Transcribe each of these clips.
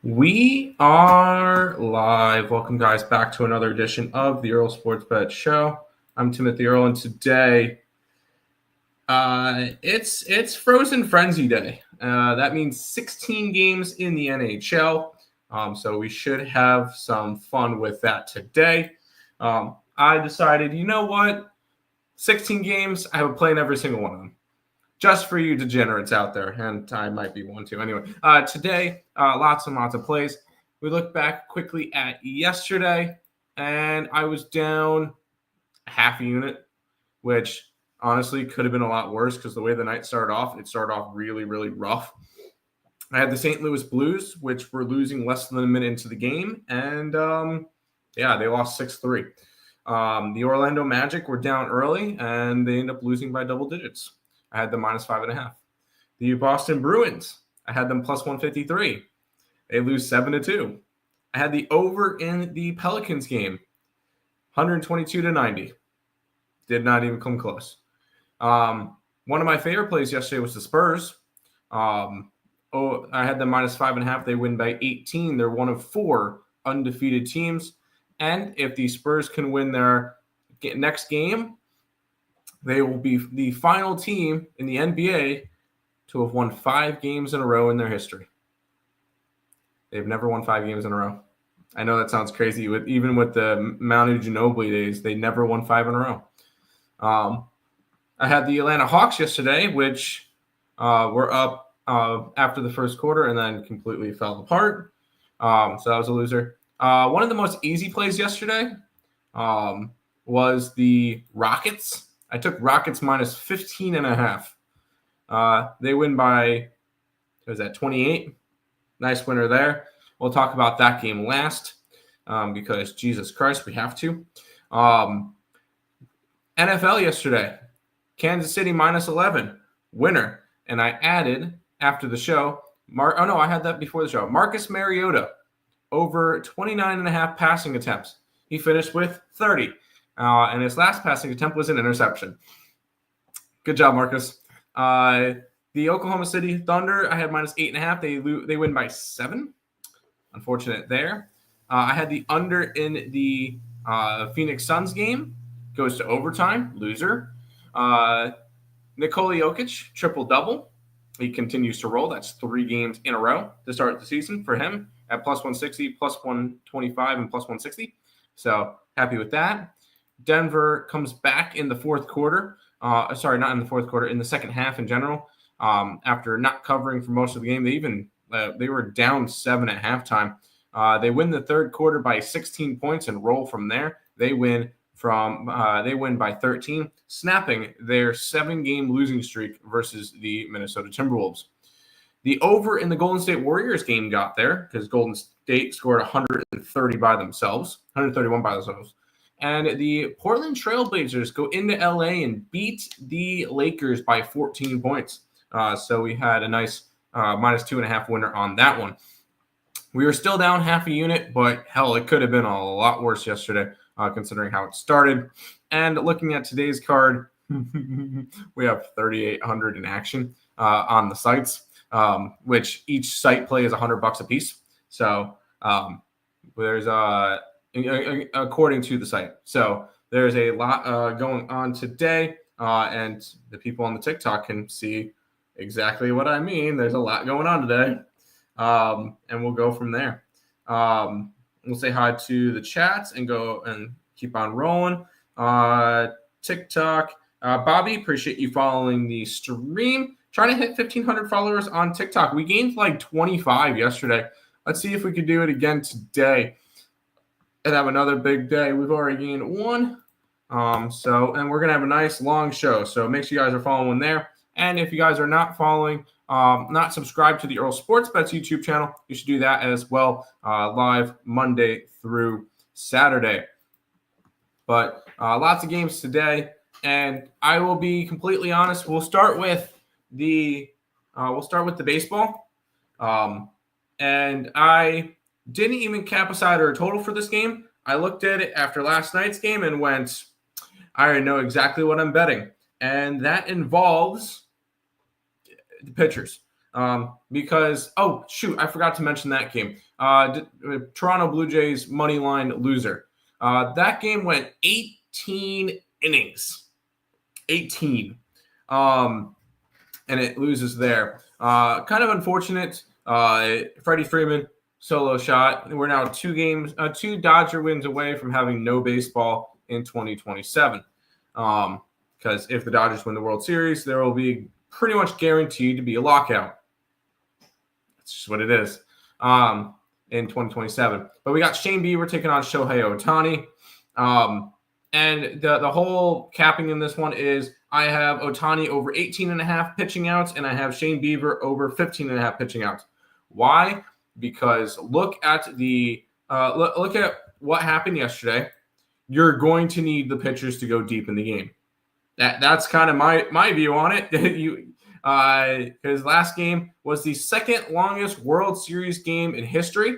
We are live. Welcome, guys, back to another edition of the Earle Sports Bet Show. I'm Timothy Earle, and today it's Frozen Frenzy Day. That means 16 games in the NHL. So we should have some fun with that today. I decided, you know what? 16 games, I would play in every single one of them. Just for you degenerates out there, and I might be one too. Anyway, today, lots and lots of plays. We look back quickly at yesterday, and I was down half a unit, which honestly could have been a lot worse because the way the night started off, it started off really, really rough. I had the St. Louis Blues, which were losing less than a minute into the game, and they lost 6-3. The Orlando Magic were down early, and they ended up losing by double digits. I had them minus 5.5. The Boston Bruins, I had them plus 153. They lose 7-2. I had the over in the Pelicans game, 122-90. Did not even come close. One of my favorite plays yesterday was the Spurs. I had them minus 5.5. They win by 18. They're one of 4 undefeated teams. And if the Spurs can win their next game, they will be the final team in the NBA to have won 5 games in a row in their history. They've never won 5 games in a row. I know that sounds crazy. Even with the Manu Ginobili days, they never won 5 in a row. I had the Atlanta Hawks yesterday, which were up after the first quarter and then completely fell apart. So that was a loser. One of the most easy plays yesterday was the Rockets. I took Rockets minus 15.5. They win by, 28? Nice winner there. We'll talk about that game last because Jesus Christ, we have to. NFL yesterday, Kansas City minus 11, winner. And I added after the show, I had that before the show. Marcus Mariota, over 29.5 passing attempts. He finished with 30. And his last passing attempt was an interception. Good job, Marcus. The Oklahoma City Thunder, I had minus 8.5. They win by 7. Unfortunate there. I had the under in the Phoenix Suns game. Goes to overtime. Loser. Nikola Jokic, triple-double. He continues to roll. That's 3 games in a row to start the season for him at plus 160, plus 125, and plus 160. So happy with that. Denver comes back in the fourth quarter. Not in the fourth quarter, in the second half in general. After not covering for most of the game, they were down 7 at halftime. They win the third quarter by 16 points and roll from there. They win by 13, snapping their 7-game losing streak versus the Minnesota Timberwolves. The over in the Golden State Warriors game got there because Golden State scored 131 by themselves. And the Portland Trailblazers go into LA and beat the Lakers by 14 points. So we had a nice minus 2.5 winner on that one. We were still down half a unit, but hell, it could have been a lot worse yesterday, considering how it started. And looking at today's card, we have 3,800 in action on the sites, which each site play is $100 a piece. So there's according to the site. So there's a lot going on today, and the people on the TikTok can see exactly what I mean. There's a lot going on today, and we'll go from there. We'll say hi to the chats and go and keep on rolling. TikTok. Bobby, appreciate you following the stream. Trying to hit 1,500 followers on TikTok. We gained like 25 yesterday. Let's see if we could do it again today and have another big day. We've already gained 1. And we're going to have a nice long show. So make sure you guys are following there. And if you guys are not following, not subscribed to the Earle Sports Bets YouTube channel, you should do that as well, live Monday through Saturday. But lots of games today. And I will be completely honest. We'll start with the baseball. And I didn't even cap a side or a total for this game. I looked at it after last night's game and went, I already know exactly what I'm betting. And that involves the pitchers. Because, oh, shoot, I forgot to mention that game. Toronto Blue Jays money line loser. That game went 18 innings. 18. And it loses there. Kind of unfortunate. Freddie Freeman, solo shot. We're now two Dodger wins away from having no baseball in 2027. Because if the Dodgers win the World Series, there will be pretty much guaranteed to be a lockout. That's just what it is in 2027. But we got Shane Bieber taking on Shohei Ohtani. And the whole capping in this one is I have Ohtani over 18.5 pitching outs, and I have Shane Bieber over 15.5 pitching outs. Why? Because look at look at what happened yesterday. You're going to need the pitchers to go deep in the game. That's kind of my view on it. Because last game was the second longest World Series game in history.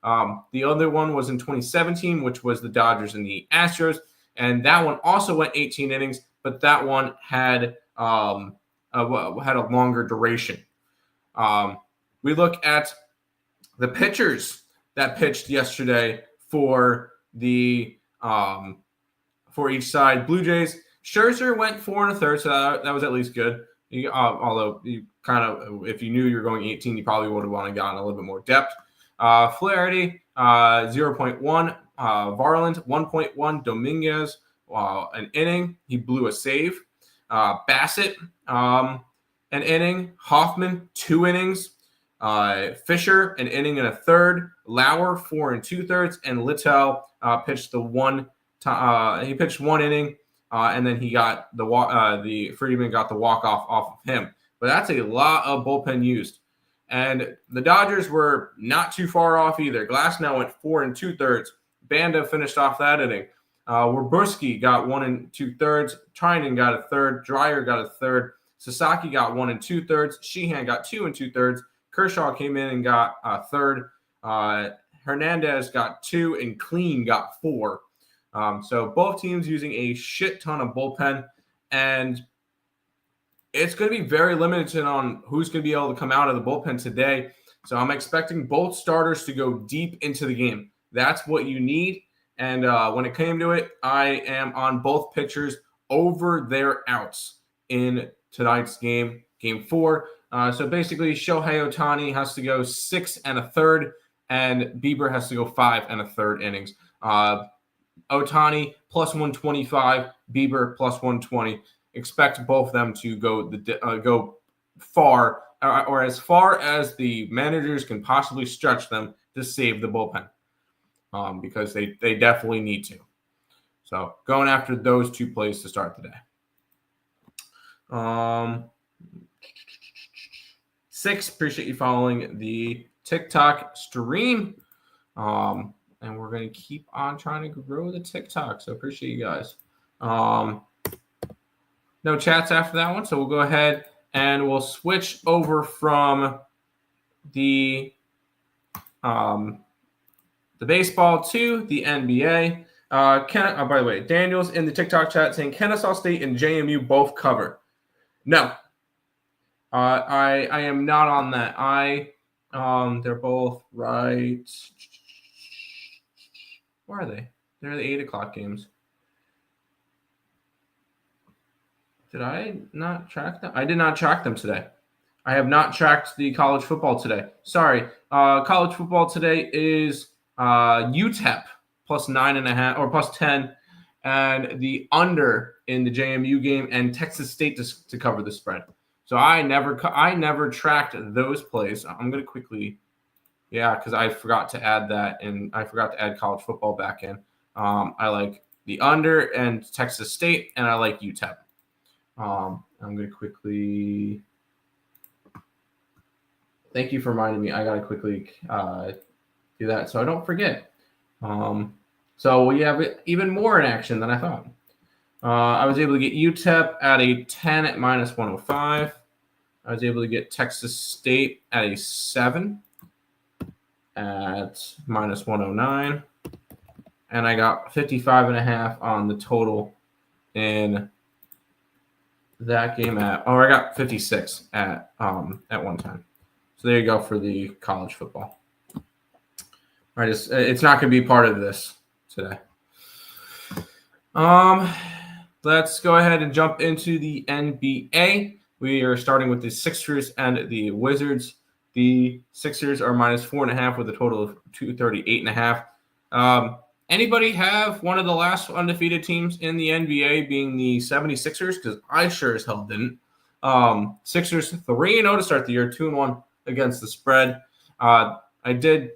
The other one was in 2017, which was the Dodgers and the Astros. And that one also went 18 innings, but that one had a longer duration. We look at the pitchers that pitched yesterday for the for each side. Blue Jays, Scherzer went 4 1/3, so that was at least good. Although you kind of, if you knew you were going 18, you probably would have wanted to gotten a little bit more depth. Flaherty, 0.1. Varland, 1.1. Dominguez, an inning. He blew a save. Bassett, an inning. Hoffman, 2 innings. Fisher, an inning and a third. Lauer, 4 2/3. And Littell pitched he pitched 1 inning, and then he got the Freeman got the walk-off off of him. But that's a lot of bullpen used. And the Dodgers were not too far off either. Glasnow went 4 2/3. Banda finished off that inning. Wyborski got 1 2/3. Trinan got a third. Dreyer got a third. Sasaki got 1 2/3. Sheehan got 2 2/3. Kershaw came in and got a third. Hernandez got 2, and Clean got 4. So both teams using a shit ton of bullpen, and it's going to be very limited on who's going to be able to come out of the bullpen today. So I'm expecting both starters to go deep into the game. That's what you need. And when it came to it, I am on both pitchers over their outs in tonight's game, game 4. So basically, Shohei Ohtani has to go 6 1/3, and Bieber has to go 5 1/3 innings. Ohtani plus 125, Bieber plus 120. Expect both of them to go far, or as far as the managers can possibly stretch them to save the bullpen, because they definitely need to. So going after those 2 plays to start the day. 6, appreciate you following the TikTok stream. And we're going to keep on trying to grow the TikTok. So appreciate you guys. No chats after that one. So we'll go ahead and we'll switch over from the baseball to the NBA. By the way, Daniel's in the TikTok chat saying Kennesaw State and JMU both cover. No. I am not on that. They're both right. Where are they? They're the 8 o'clock games. Did I not track them? I did not track them today. I have not tracked the college football today. Sorry. College football today is UTEP plus 9.5 or plus 10, and the under in the JMU game, and Texas State to cover the spread. So I never tracked those plays. I'm going to quickly. Yeah, because I forgot to add that, and I forgot to add college football back in. I like the under and Texas State, and I like UTEP. I'm going to quickly. Thank you for reminding me. I got to quickly do that so I don't forget. So we have even more in action than I thought. I was able to get UTEP at a 10 at minus 105. I was able to get Texas State at a 7 at minus 109. And I got 55.5 on the total in that game I got 56 at one time. So there you go for the college football. All right, it's not going to be part of this today. Let's go ahead and jump into the NBA. We are starting with the Sixers and the Wizards. The Sixers are minus 4.5 with a total of 238.5. Anybody have one of the last undefeated teams in the NBA being the 76ers? Because I sure as hell didn't. Sixers 3-0 to start the year, 2-1 against the spread. They did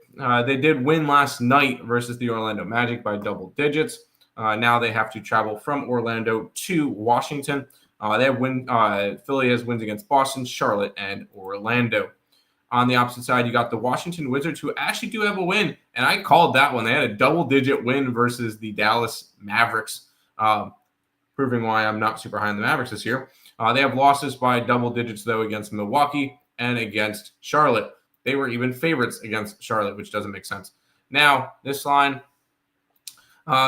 win last night versus the Orlando Magic by double digits. Now they have to travel from Orlando to Washington. Philly has wins against Boston, Charlotte, and Orlando. On the opposite side, you got the Washington Wizards, who actually do have a win, and I called that one. They had a double-digit win versus the Dallas Mavericks, proving why I'm not super high on the Mavericks this year. They have losses by double digits, though, against Milwaukee and against Charlotte. They were even favorites against Charlotte, which doesn't make sense. Now, this line,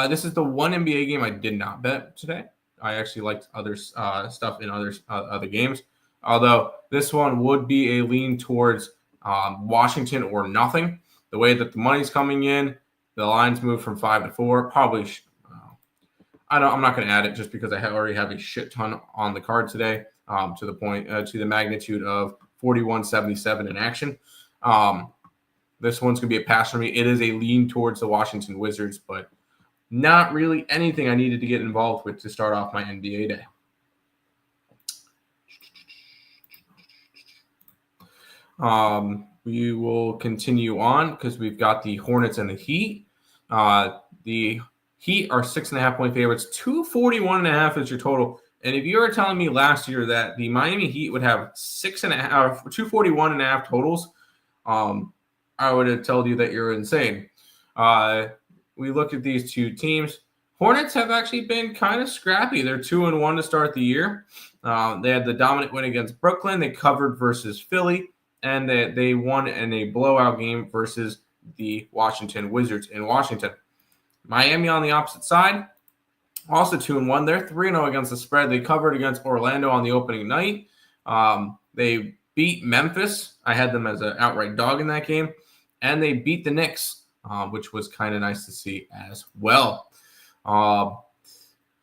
this is the one NBA game I did not bet today. I actually liked other stuff in other games. Although this one would be a lean towards Washington or nothing. The way that the money's coming in, the lines move from 5 to 4. Probably, I'm not going to add it just because I already have a shit ton on the card today. To the magnitude of 41.77 in action. This one's going to be a pass for me. It is a lean towards the Washington Wizards, but not really anything I needed to get involved with to start off my NBA day. We will continue on because we've got the Hornets and the Heat. The Heat are 6.5 point favorites. 241.5 is your total. And if you were telling me last year that the Miami Heat would have 241.5 totals, I would have told you that you're insane. We look at these two teams. Hornets have actually been kind of scrappy. They're 2-1 to start the year. They had the dominant win against Brooklyn. They covered versus Philly, and they won in a blowout game versus the Washington Wizards in Washington. Miami on the opposite side, also 2-1. They're 3-0 against the spread. They covered against Orlando on the opening night. They beat Memphis. I had them as an outright dog in that game. And they beat the Knicks, which was kind of nice to see as well.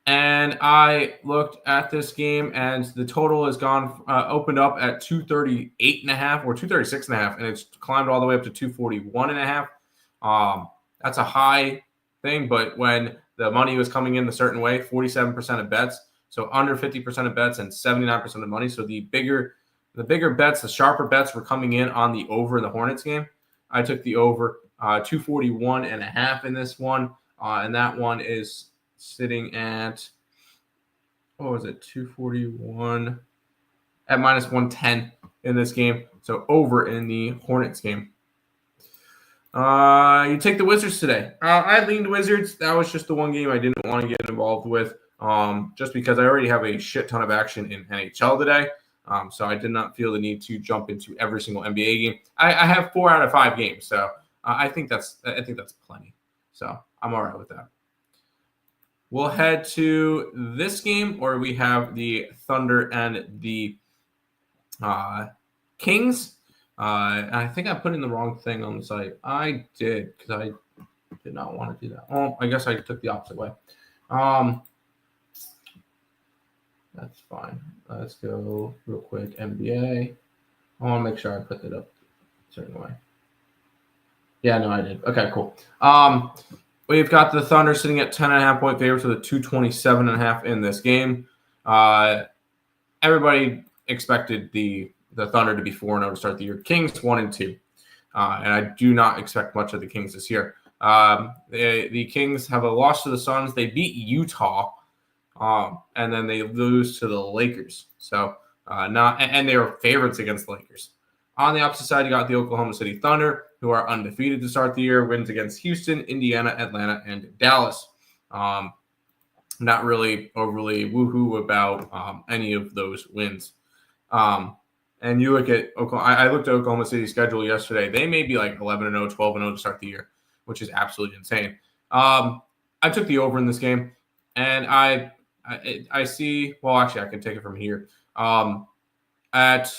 And I looked at this game, and the total has opened up at 238.5 or 236.5, and it's climbed all the way up to 241.5. That's a high thing, but when the money was coming in a certain way, 47% of bets, so under 50% of bets and 79% of money. So the bigger bets, the sharper bets were coming in on the over in the Hornets game. I took the over 241.5 in this one, and that one is sitting at, what was it, 241 at minus 110 in this game. So over in the Hornets game. You take the Wizards today. I leaned Wizards. That was just the one game I didn't want to get involved with, just because I already have a shit ton of action in NHL today. So I did not feel the need to jump into every single NBA game. I have 4 out of 5 games, so I think that's plenty. So I'm all right with that. We'll head to this game where we have the Thunder and the Kings. I think I put in the wrong thing on the site. I did, because I did not want to do that. Oh, I guess I took the opposite way. That's fine. Let's go real quick. NBA. I want to make sure I put that up a certain way. Yeah, no, I did. Okay, cool. We've got the Thunder sitting at 10.5 point favorites with a 227.5 in this game. Everybody expected the Thunder to be 4-0 to start the year. Kings 1-2. And I do not expect much of the Kings this year. The Kings have a loss to the Suns. They beat Utah. And then they lose to the Lakers. So and they were favorites against the Lakers. On the opposite side, you got the Oklahoma City Thunder, who are undefeated to start the year. Wins against Houston, Indiana, Atlanta, and Dallas. Not really overly woohoo about any of those wins. And you look at Oklahoma. I looked at Oklahoma City's schedule yesterday. They may be like 11-0, 12-0 to start the year, which is absolutely insane. I took the over in this game, and I see. Well, actually, I can take it from here. At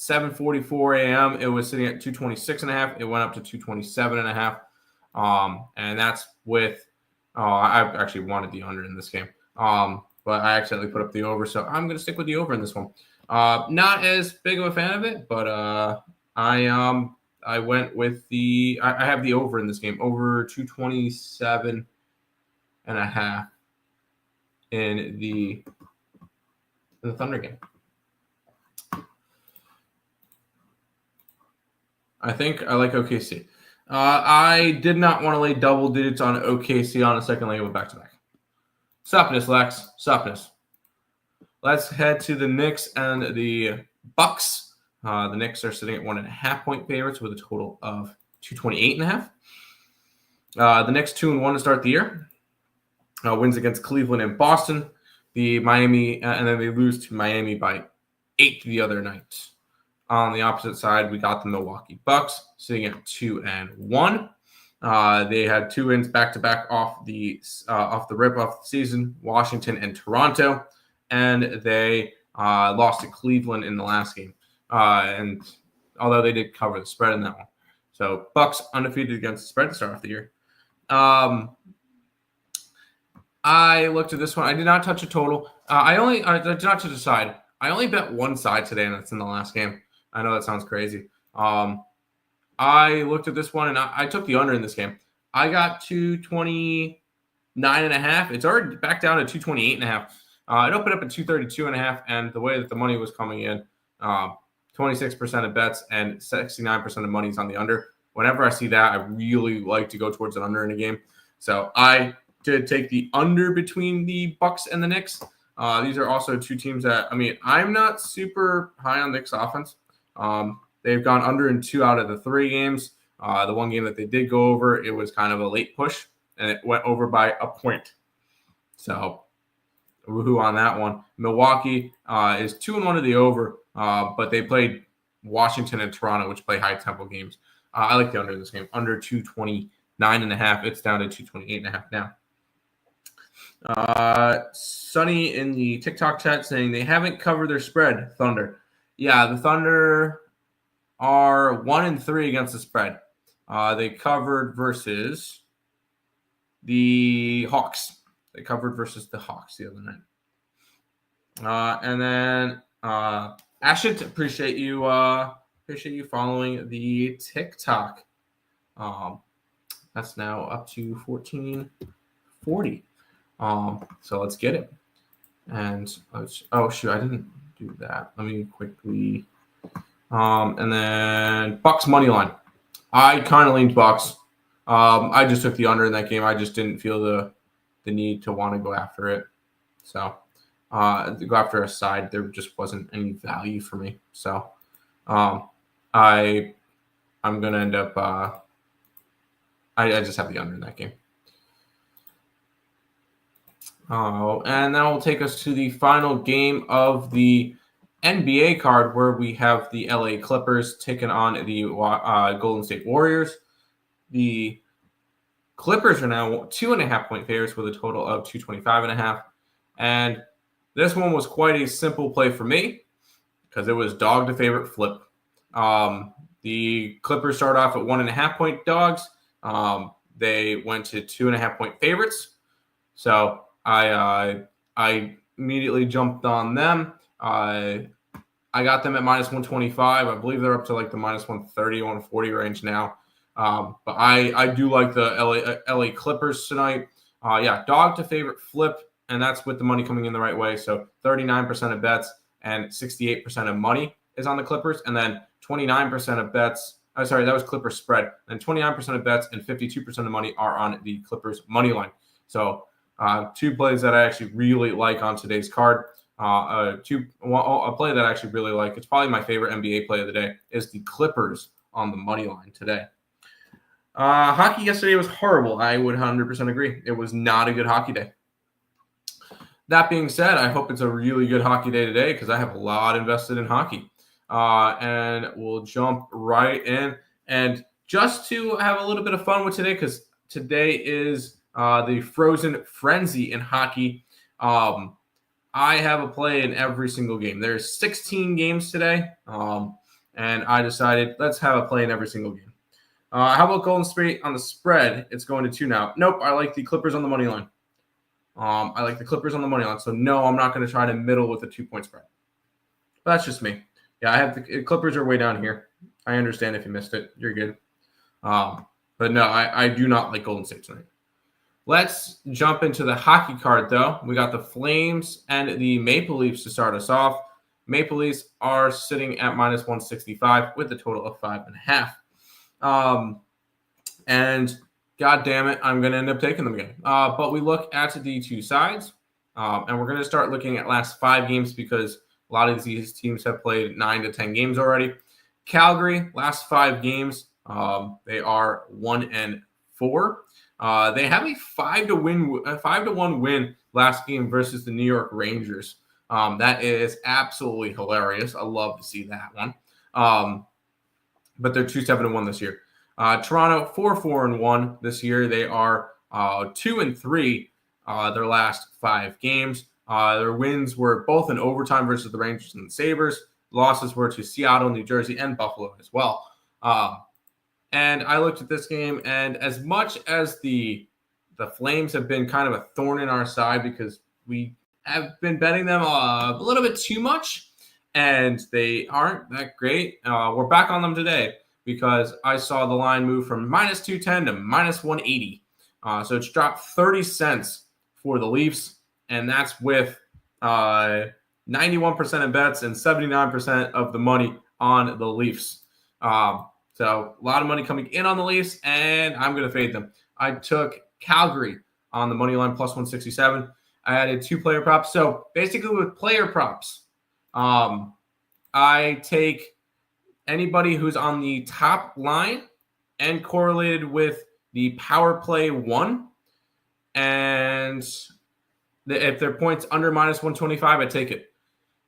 7:44 a.m. it was sitting at 226.5. It went up to 227.5. And that's with I actually wanted the under in this game. But I accidentally put up the over, so I'm going to stick with the over in this one. Not as big of a fan of it, but I went with I have the over in this game, over 227.5 in the Thunder game. I think I like OKC. I did not want to lay double digits on OKC on a second leg of a back-to-back. Softness, Lex. Softness. Let's head to the Knicks and the Bucks. The Knicks are sitting at 1.5-point favorites with a total of 228.5. The Knicks 2-1 to start the year. Wins against Cleveland and Boston. The Miami, and then they lose to Miami by 8 the other night. On the opposite side, we got the Milwaukee Bucks sitting at 2-1. They had 2 wins back-to-back off the rip off the season, Washington and Toronto, and they lost to Cleveland in the last game. And although they did cover the spread in that one, so Bucks undefeated against the spread to start off the year. I looked at this one. I did not touch a total. I did not touch a side. I only bet one side today, and that's in the last game. I know that sounds crazy. I looked at this one, and I took the under in this game. I got 229.5. It's already back down to 228.5. It opened up at 232.5, and the way that the money was coming in, 26% of bets and 69% of money is on the under. Whenever I see that, I really like to go towards an under in a game. So I did take the under between the Bucks and the Knicks. These are also 2 teams that, I'm not super high on Knicks offense. They've gone under in 2 out of the 3 games. The one game that they did go over, it was kind of a late push, and it went over by a point. So, woohoo on that one. Milwaukee is 2-1 to the over, but they played Washington and Toronto, which play high-tempo games. I like the under in this game. Under 229.5. It's down to 228.5 now. Sonny in the TikTok chat saying they haven't covered their spread, Thunder. Yeah, the Thunder are 1-3 against the spread. They covered versus the Hawks. They covered versus the Hawks the other night. And then Ashit, appreciate you following the TikTok. That's now up to 1440. So let's get it. And oh shoot, I didn't do that. Let me quickly. And then Bucks money line. I kind of leaned Bucks. I just took the under in that game. I just didn't feel the need to want to go after it. So to go after a side, there just wasn't any value for me. So I'm gonna end up. I just have the under in that game. And that will take us to the final game of the NBA card, where we have the LA Clippers taking on the Golden State Warriors. The Clippers are now 2.5-point favorites with a total of 225.5. And this one was quite a simple play for me because it was dog to favorite flip. The Clippers started off at 1.5-point dogs. They went to 2.5-point favorites. So I immediately jumped on them. I got them at minus 125. I believe they're up to like the minus 130, 140 range now. But I do like the LA Clippers tonight. Dog to favorite flip, and that's with the money coming in the right way. So 39% of bets and 68% of money is on the Clippers, and then 29% of bets. That was Clippers spread. And 29% of bets and 52% of money are on the Clippers money line. So 2 plays that I actually really like on today's card. A play that I actually really like, it's probably my favorite NBA play of the day, is the Clippers on the money line today. Hockey yesterday was horrible. I would 100% agree. It was not a good hockey day. That being said, I hope it's a really good hockey day today because I have a lot invested in hockey. And we'll jump right in. And just to have a little bit of fun with today, because today is the Frozen Frenzy in hockey. I have a play in every single game. There's 16 games today. and I decided let's have a play in every single game. How about Golden State on the spread? It's going to 2 now. Nope, I like the Clippers on the money line. I like the Clippers on the money line. So, no, I'm not going to try to middle with a 2-point spread. But that's just me. Yeah, I have the Clippers are way down here. I understand if you missed it. You're good. But no, I do not like Golden State tonight. Let's jump into the hockey card, though. We got the Flames and the Maple Leafs to start us off. Maple Leafs are sitting at minus 165 with a total of 5.5. And God damn it, I'm going to end up taking them again. But we look at the two sides, and we're going to start looking at last 5 games because a lot of these teams have played 9 to 10 games already. Calgary, last 5 games, they are 1-4. They have a 5-1 win last game versus the New York Rangers. That is absolutely hilarious. I love to see that one. But they're 2-7-1 this year. Toronto 4-4-1 this year. They are 2-3 their last 5 games. Their wins were both in overtime versus the Rangers and the Sabres. Losses were to Seattle, New Jersey, and Buffalo as well. And I looked at this game, and as much as the Flames have been kind of a thorn in our side because we have been betting them a little bit too much, and they aren't that great. We're back on them today because I saw the line move from minus 210 to minus 180. So it's dropped 30 cents for the Leafs, and that's with 91% of bets and 79% of the money on the Leafs. So a lot of money coming in on the Leafs, and I'm going to fade them. I took Calgary on the money line plus 167. I added 2 player props. So basically with player props, I take anybody who's on the top line and correlated with the power play 1. And if their points under minus 125, I take it.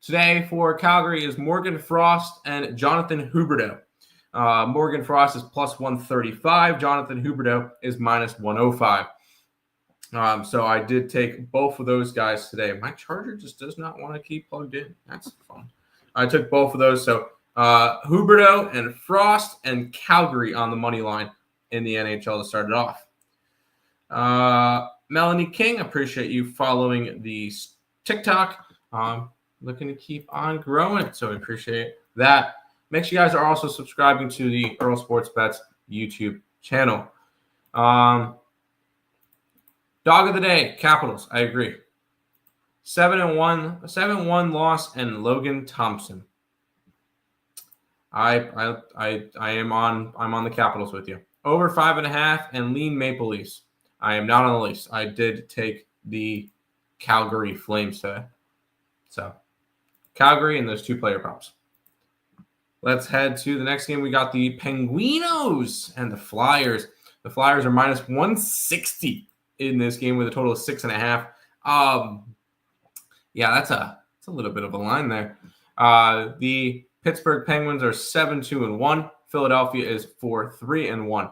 Today for Calgary is Morgan Frost and Jonathan Huberdeau. Morgan Frost is plus 135. Jonathan Huberdeau is minus 105. So I did take both of those guys today. My charger just does not want to keep plugged in. That's fun. I took both of those. So Huberdeau and Frost and Calgary on the money line in the NHL to start it off. Melanie King, appreciate you following the TikTok. Looking to keep on growing, so I appreciate that. Make sure you guys are also subscribing to the Earle Sports Bets YouTube channel. Dog of the day, Capitals. I agree. 7-1 loss, and Logan Thompson. I'm on the Capitals with you. Over 5.5 and lean Maple Leafs. I am not on the Leafs. I did take the Calgary Flames today. So Calgary and those 2 player props. Let's head to the next game. We got the Penguinos and the Flyers. The Flyers are minus 160 in this game with a total of 6.5. Yeah, that's a little bit of a line there. The Pittsburgh Penguins are 7-2-1. Philadelphia is 4-3-1.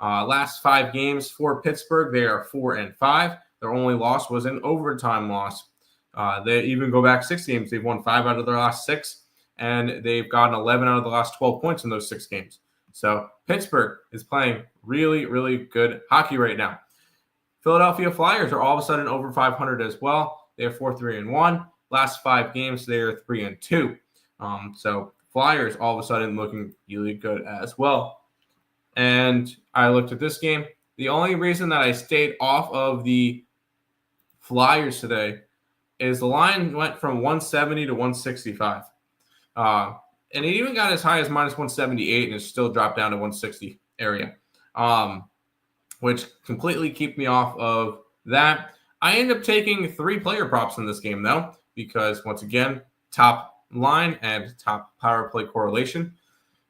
Last 5 games for Pittsburgh, they are 4-5. Their only loss was an overtime loss. They even go back 6 games. They've won 5 out of their last 6. And they've gotten 11 out of the last 12 points in those 6 games. So Pittsburgh is playing really, really good hockey right now. Philadelphia Flyers are all of a sudden over 500 as well. They're 4-3-1. Last 5 games, they are 3-2. So Flyers all of a sudden looking really good as well. And I looked at this game. The only reason that I stayed off of the Flyers today is the line went from 170 to 165. And it even got as high as minus 178 and it still dropped down to 160 area, which completely kept me off of that. I ended up taking 3 player props in this game, though, because once again, top line and top power play correlation,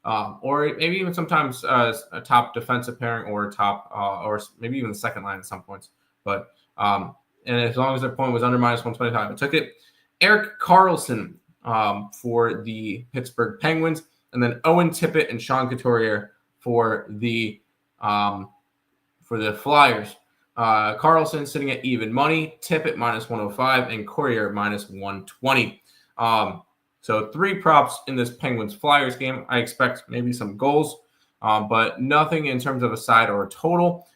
or maybe even sometimes a top defensive pairing or top, or maybe even the second line at some points. But and as long as their point was under minus 125, I took it. Erik Karlsson for the Pittsburgh Penguins, and then Owen Tippett and Sean Couturier for the Flyers. Karlsson sitting at even money, Tippett minus 105, and Courier minus 120. So 3 props in this Penguins-Flyers game. I expect maybe some goals, but nothing in terms of a side or a total,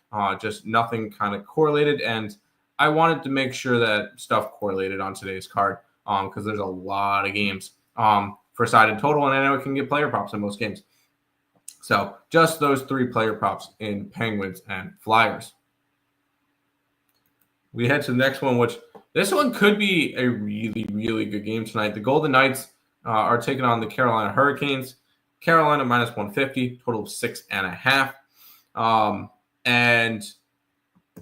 just nothing kind of correlated. And I wanted to make sure that stuff correlated on today's card because there's a lot of games for side and total, and I know it can get player props in most games. So just those 3 player props in Penguins and Flyers. We head to the next one, which this one could be a really, really good game tonight. The Golden Knights are taking on the Carolina Hurricanes. Carolina minus 150, total of 6.5. And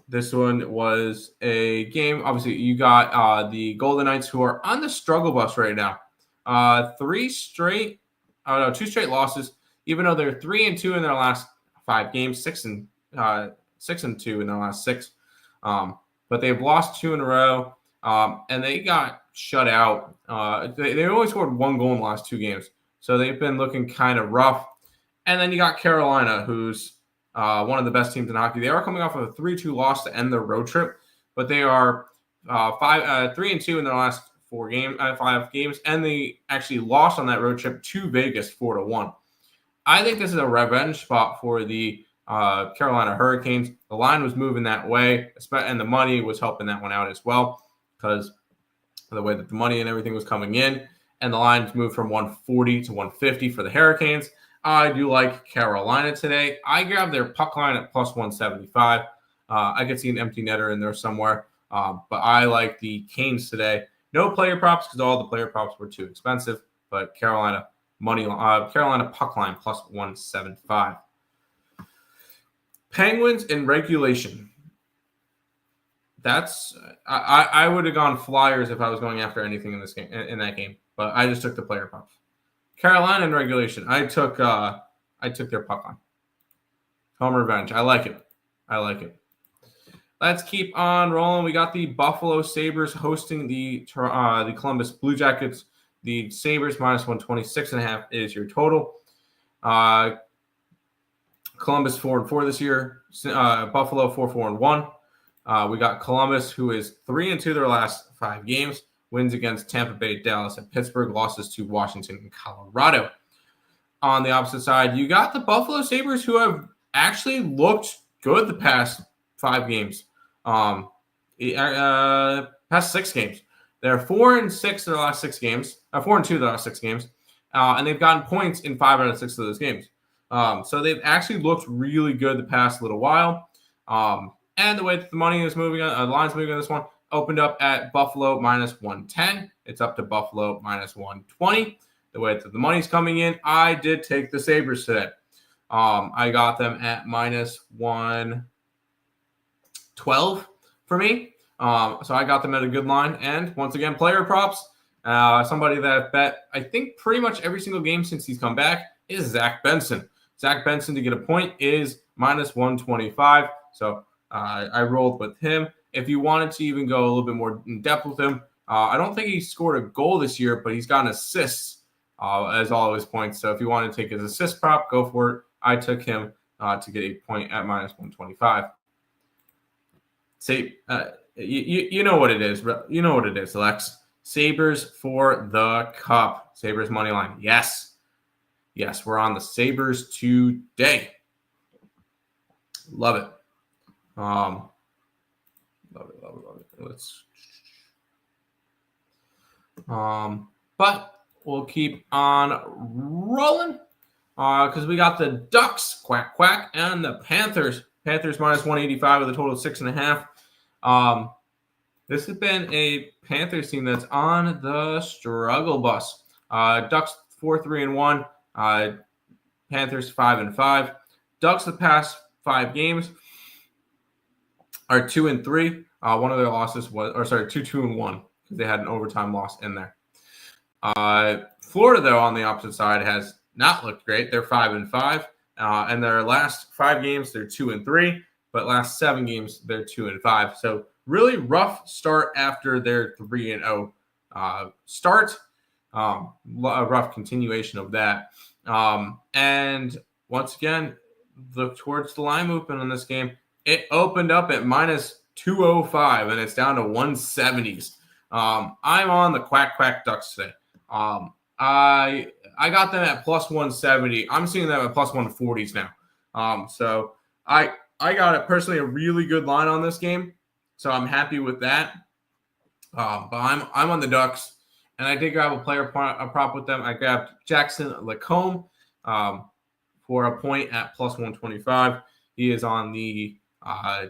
this one was a game. Obviously, you got the Golden Knights, who are on the struggle bus right now. 2 straight losses, even though they're 3-2 in their last 5 games, 6-2 in their last 6. But they've lost 2 in a row, and they got shut out. They only scored 1 goal in the last 2 games, so they've been looking kind of rough. And then you got Carolina, who's one of the best teams in hockey. They are coming off of a 3-2 loss to end their road trip, but they are 3-2 in their last 5 games, and they actually lost on that road trip to Vegas 4-1. I think this is a revenge spot for the Carolina Hurricanes. The line was moving that way, and the money was helping that one out as well because of the way that the money and everything was coming in, and the lines moved from 140 to 150 for the Hurricanes. I do like Carolina today. I grabbed their puck line at plus 175. I could see an empty netter in there somewhere, but I like the Canes today. No player props because all the player props were too expensive, but Carolina puck line plus 175. Penguins in regulation. That's I would have gone Flyers if I was going after anything in this game in that game, but I just took the player props. Carolina in regulation. I took their puck line. Home revenge. I like it. Let's keep on rolling. We got the Buffalo Sabres hosting the Columbus Blue Jackets. The Sabres minus 126.5 is your total. Columbus 4-4 this year. Buffalo 4-4-1. We got Columbus, who is 3-2 their last 5 games. Wins against Tampa Bay, Dallas, and Pittsburgh. Losses to Washington and Colorado. On the opposite side, you got the Buffalo Sabres, who have actually looked good the past 5 games. Past 6 games. They're 4-6 their last 6 games. 4-2 their last 6 games. And they've gotten points in 5 out of 6 of those games. So they've actually looked really good the past little while. And the way that the money is moving, the line's moving on this one, opened up at Buffalo minus 110. It's up to Buffalo minus 120. The way that the money's coming in, I did take the Sabres today. I got them at minus 112 for me. So I got them at a good line. And once again, player props. Somebody that I've bet, I think, pretty much every single game since he's come back is Zach Benson. Zach Benson to get a point is minus 125. So I rolled with him. If you wanted to even go a little bit more in depth with him, I don't think he scored a goal this year, but he's gotten assists as all of his points. So if you want to take his assist prop, go for it. I took him to get a point at minus 125. See, you know what it is. You know what it is, Lex. Sabres for the cup. Sabres money line. Yes, we're on the Sabres today. Love it. Love it. But we'll keep on rolling because we got the Ducks, quack, quack, and the Panthers. Panthers minus 185 with a total of 6.5. This has been a Panthers team that's on the struggle bus. Ducks 4-3-1. Panthers 5-5. Ducks the past 5 games are 2-3. One of their losses was, 2-2-1 because they had an overtime loss in there. Florida, though, on the opposite side, has not looked great. They're 5-5, and their last 5 games they're 2-3, but last 7 games they're 2-5. So really rough start after their 3-0 start. A rough continuation of that. And once again, look towards the line movement on this game. It opened up at minus 205, and it's down to 170s. I'm on the quack Ducks today. I got them at plus 170. I'm seeing them at plus 140s now. So I got it personally a really good line on this game, so I'm happy with that. But I'm on the Ducks, and I did grab a prop with them. I grabbed Jackson Lacombe for a point at plus 125. He is on the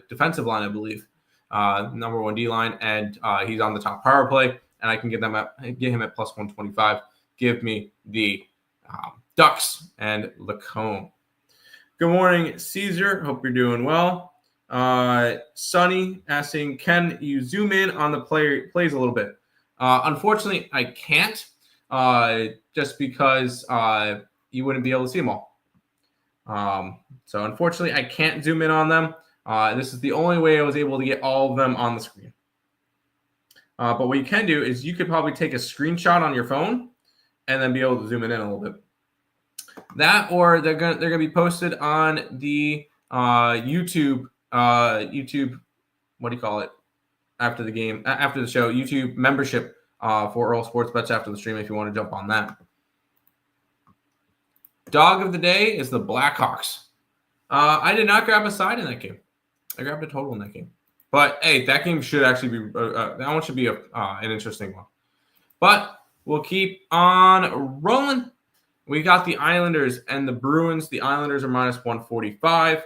defensive line, I believe, number 1 D line, and he's on the top power play. And I can get him at plus 125. Give me the Ducks and Lacombe. Good morning, Caesar. Hope you're doing well. Sonny asking, can you zoom in on the plays a little bit? Unfortunately, I can't, just because you wouldn't be able to see them all. So unfortunately, I can't zoom in on them. This is the only way I was able to get all of them on the screen. But what you can do is you could probably take a screenshot on your phone and then be able to zoom it in a little bit. That, or they're gonna be posted on the YouTube. What do you call it? After the game, after the show, YouTube membership for Earle Sports Bets after the stream if you want to jump on that. Dog of the day is the Blackhawks. I did not grab a side in that game. I grabbed a total in that game. But hey, that game should actually be that one should be an interesting one. But we'll keep on rolling. We got the Islanders and the Bruins. The Islanders are minus 145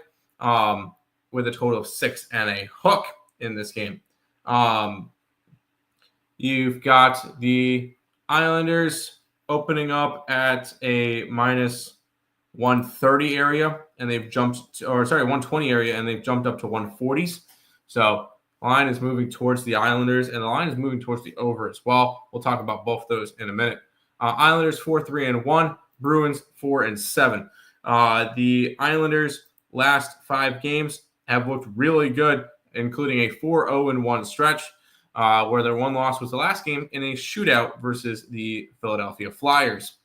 with a total of 6 and a hook in this game. You've got the Islanders opening up at a minus 130 area, and they've jumped, 120 area, and they've jumped up to 140s. So line is moving towards the Islanders, and the line is moving towards the over as well. We'll talk about both those in a minute. Islanders 4-3-1, Bruins 4-7. The Islanders' last 5 games have looked really good, including a 4-0-1 stretch, where their one loss was the last game in a shootout versus the Philadelphia Flyers.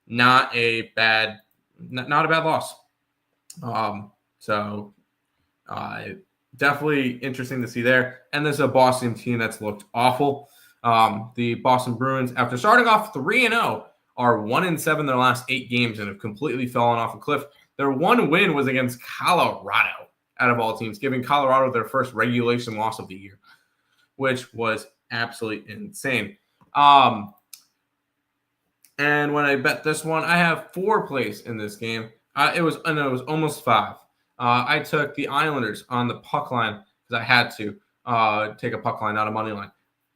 Not a bad loss. So definitely interesting to see there. And there's a Boston team that's looked awful. The Boston Bruins, after starting off 3-0, are 1-7 their last 8 games and have completely fallen off a cliff. Their one win was against Colorado, out of all teams, giving Colorado their first regulation loss of the year, which was absolutely insane. And when I bet this one, I have 4 plays in this game. It was almost 5. I took the Islanders on the puck line because I had to take a puck line, not a money line.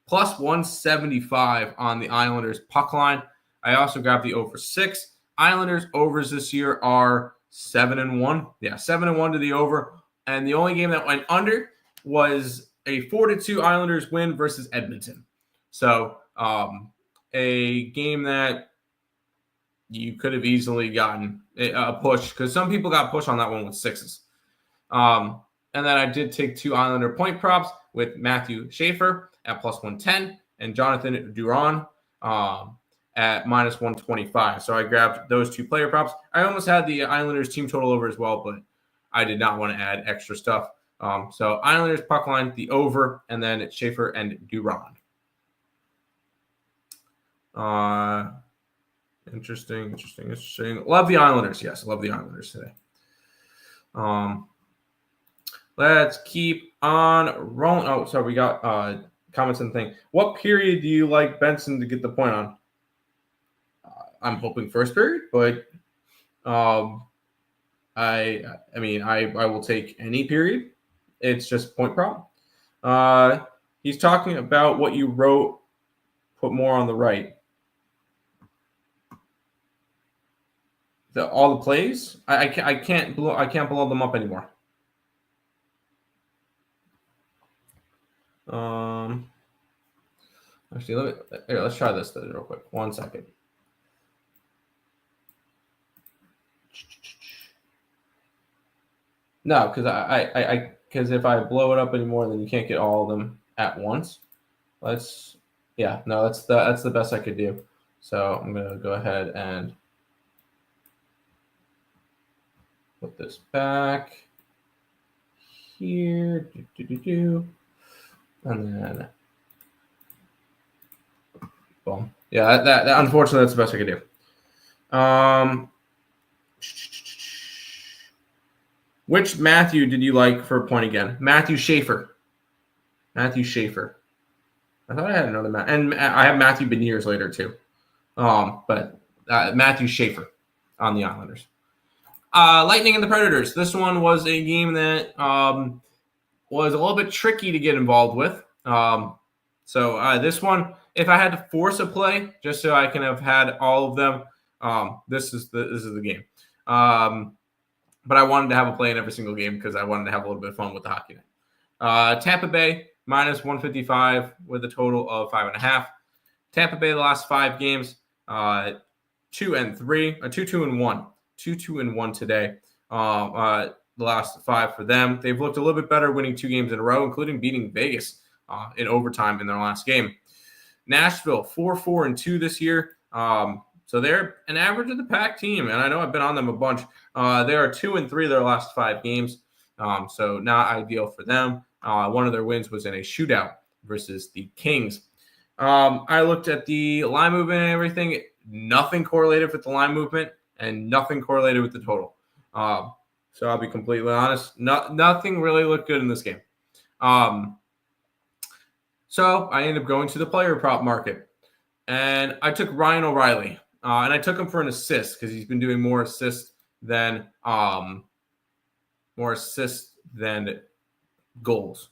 Plus 175 on the Islanders puck line. I also grabbed the over 6. Islanders overs this year are 7-1. Yeah, 7-1 to the over. And the only game that went under was a 4-2 Islanders win versus Edmonton. So a game that you could have easily gotten a push, because some people got pushed on that one with 6s. And then I did take 2 Islander point props with Matthew Schaefer at plus 110 and Jonathan Duran at minus 125. So I grabbed those 2 player props. I almost had the Islanders team total over as well, but I did not want to add extra stuff. So Islanders puck line, the over, and then Schaefer and Duran. Interesting. Love the Islanders. Yes, love the Islanders today. Let's keep on rolling. Oh, sorry, we got comments and thing. What period do you like Benson to get the point on? I'm hoping first period, but I will take any period. It's just point prop. He's talking about what you wrote. Put more on the right. All the plays. I can't blow them up anymore. Actually, let's try this real quick. 1 second. No, because if I blow it up anymore, then you can't get all of them at once. That's the best I could do. So I'm gonna go ahead and put this back here. And then boom. Yeah, that unfortunately that's the best I could do. Which Matthew did you like for a point again? Matthew Schaefer. Matthew Schaefer. I thought I had another Matt, and I have Matthew Beniers later too. But Matthew Schaefer on the Islanders. Lightning and the Predators. This one was a game that was a little bit tricky to get involved with. So this one, if I had to force a play, just so I can have had all of them, this is the game. But I wanted to have a play in every single game because I wanted to have a little bit of fun with the hockey night. Tampa Bay minus 155 with a total of 5.5. Tampa Bay the last 5 games, 2-3, 2-2-1, 2-2-1 today. The last 5 for them. They've looked a little bit better, winning 2 games in a row, including beating Vegas in overtime in their last game. Nashville 4-4-2 this year. So they're an average of the pack team, and I know I've been on them a bunch. They are 2-3 their last 5 games, so not ideal for them. One of their wins was in a shootout versus the Kings. I looked at the line movement and everything. Nothing correlated with the line movement and nothing correlated with the total. So I'll be completely honest. Nothing really looked good in this game. So I ended up going to the player prop market, and I took Ryan O'Reilly. And I took him for an assist because he's been doing more assists than goals.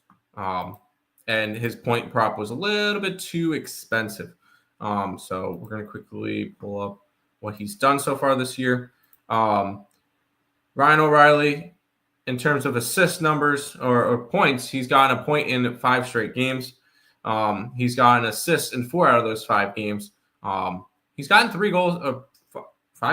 And his point prop was a little bit too expensive. So we're going to quickly pull up what he's done so far this year. Ryan O'Reilly, in terms of assist numbers or points, he's gotten a point in 5 straight games. He's gotten an assist in 4 out of those 5 games. He's gotten 5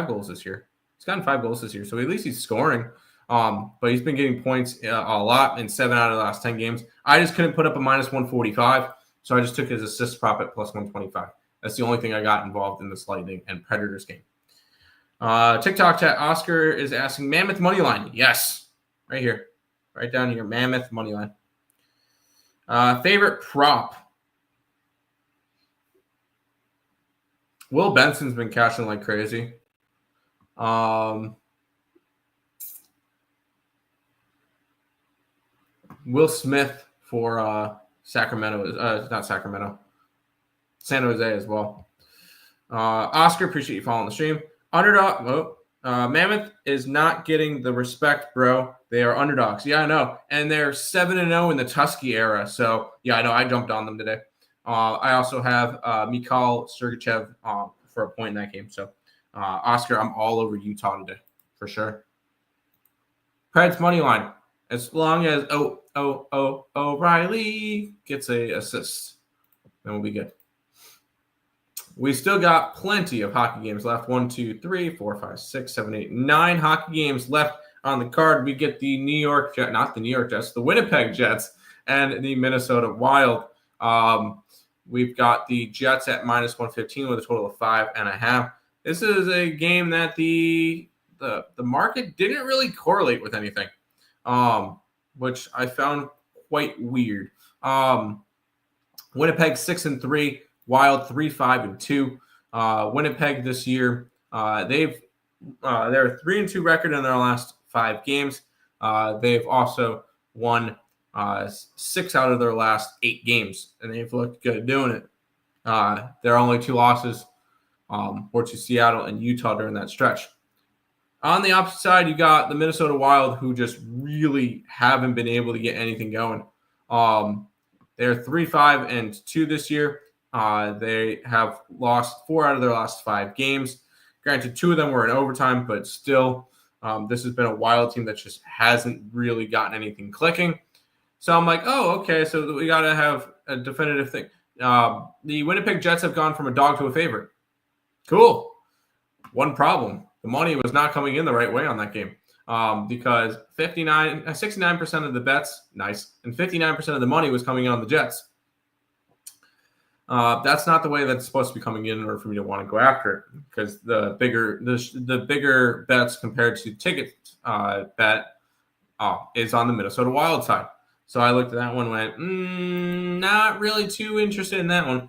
goals this year. He's gotten 5 goals this year, so at least he's scoring. But he's been getting points a lot in 7 out of the last 10 games. I just couldn't put up a minus 145, so I just took his assist prop at plus 125. That's the only thing I got involved in this Lightning and Predators game. TikTok chat, Oscar is asking, Mammoth money line. Yes, right here. Right down here, Mammoth money line. Favorite prop. Will Benson's been cashing like crazy. Will Smith for Sacramento, not Sacramento, San Jose as well. Oscar, appreciate you following the stream. Underdog, Mammoth is not getting the respect, bro. They are underdogs. Yeah, I know. And they're 7-0 in the Tusky era. So, yeah, I know. I jumped on them today. I also have Mikhail Sergachev for a point in that game. So, Oscar, I'm all over Utah today for sure. Preds money line. As long as O'Reilly gets a assist, then we'll be good. We still got plenty of hockey games left. 1, 2, 3, 4, 5, 6, 7, 8, 9 hockey games left on the card. We get the the Winnipeg Jets and the Minnesota Wild. We've got the Jets at minus 115 with a total of 5.5. This is a game that the market didn't really correlate with anything, which I found quite weird. Winnipeg 6-3, Wild 3-5-2. Winnipeg this year, they're a 3-2 record in their last 5 games. They've also won 6 out of their last 8 games, and they've looked good doing it. Their only 2 losses were to Seattle and Utah during that stretch. On the opposite side, you got the Minnesota Wild, who just really haven't been able to get anything going. They're 3-5-2 this year. They have lost 4 out of their last 5 games. Granted, 2 of them were in overtime, but still, this has been a Wild team that just hasn't really gotten anything clicking. So I'm like, oh, okay, so we got to have a definitive thing. The Winnipeg Jets have gone from a dog to a favorite. Cool. One problem. The money was not coming in the right way on that game because 69% of the bets, nice, and 59% of the money was coming in on the Jets. That's not the way that's supposed to be coming in order for me to want to go after it, because the bigger bets compared to ticket bet is on the Minnesota Wild side. So I looked at that one and went, not really too interested in that one.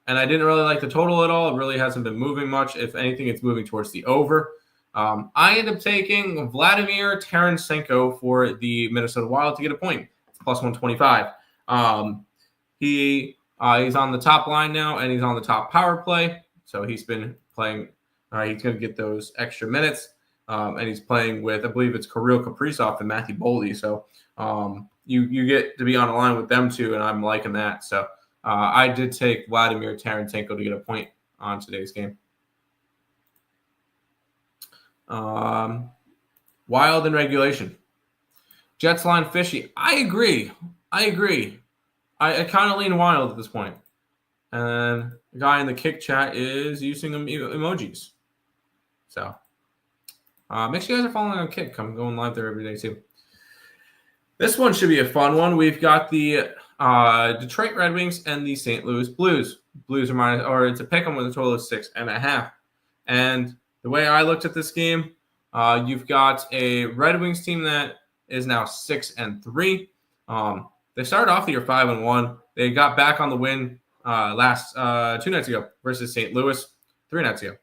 And I didn't really like the total at all. It really hasn't been moving much. If anything, it's moving towards the over. I end up taking Vladimir Tarasenko for the Minnesota Wild to get a point. It's plus 125. He's on the top line now, and he's on the top power play. So he's been playing. He's going to get those extra minutes. And he's playing with, I believe it's Kirill Kaprizov and Matthew Boldy. So you get to be on a line with them two, and I'm liking that. So I did take Vladimir Tarasenko to get a point on today's game. Wild in regulation. Jets line fishy. I agree. I kind of lean Wild at this point. And the guy in the kick chat is using emojis. So make sure you guys are following on Kick. I'm going live there every day too. This one should be a fun one. We've got the Detroit Red Wings and the St. Louis Blues. Blues are it's a pick 'em with a total of 6.5. And the way I looked at this game, you've got a Red Wings team that is now 6-3. They started off the year 5-1. They got back on the win last 2 nights ago versus St. Louis 3 nights ago.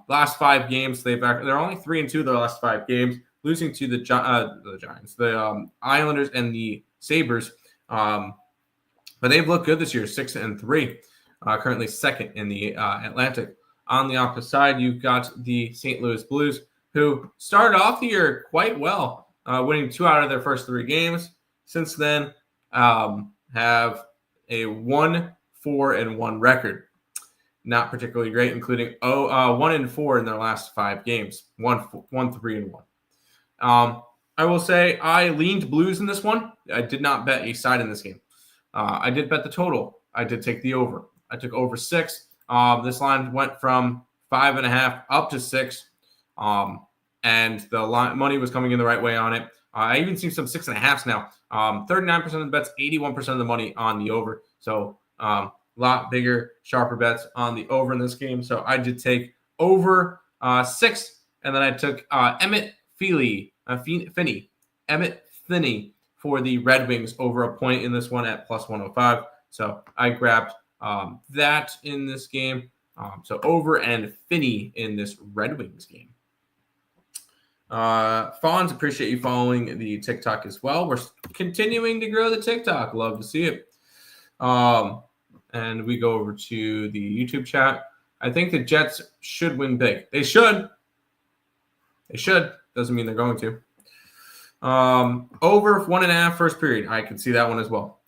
Last 5 games, they're only 3-2 their last 5 games, losing to the Giants, the Islanders, and the Sabres. But they've looked good this year, 6-3, currently second in the Atlantic. On the opposite side, you've got the St. Louis Blues, who started off the year quite well, winning 2 out of their first 3 games. Since then, have a 1-4-1 record. Not particularly great, including 1-4 in their last 5 games, 1-3-1. I will say I leaned Blues in this one. I did not bet a side in this game. I did bet the total. I did take the over. I took over 6. This line went from 5.5 up to 6, and the money was coming in the right way on it. I even see some 6.5s now. 39% of the bets, 81% of the money on the over. So a lot bigger, sharper bets on the over in this game. So I did take over 6, and then I took Emmett Finney for the Red Wings over a point in this one at plus 105. So I grabbed that in this game. So over and Finney in this Red Wings game. Fonz, appreciate you following the TikTok as well. We're continuing to grow the TikTok. Love to see it. And we go over to the YouTube chat. I think the Jets should win big. They should. Doesn't mean they're going to. Over 1.5 first period. I can see that one as well.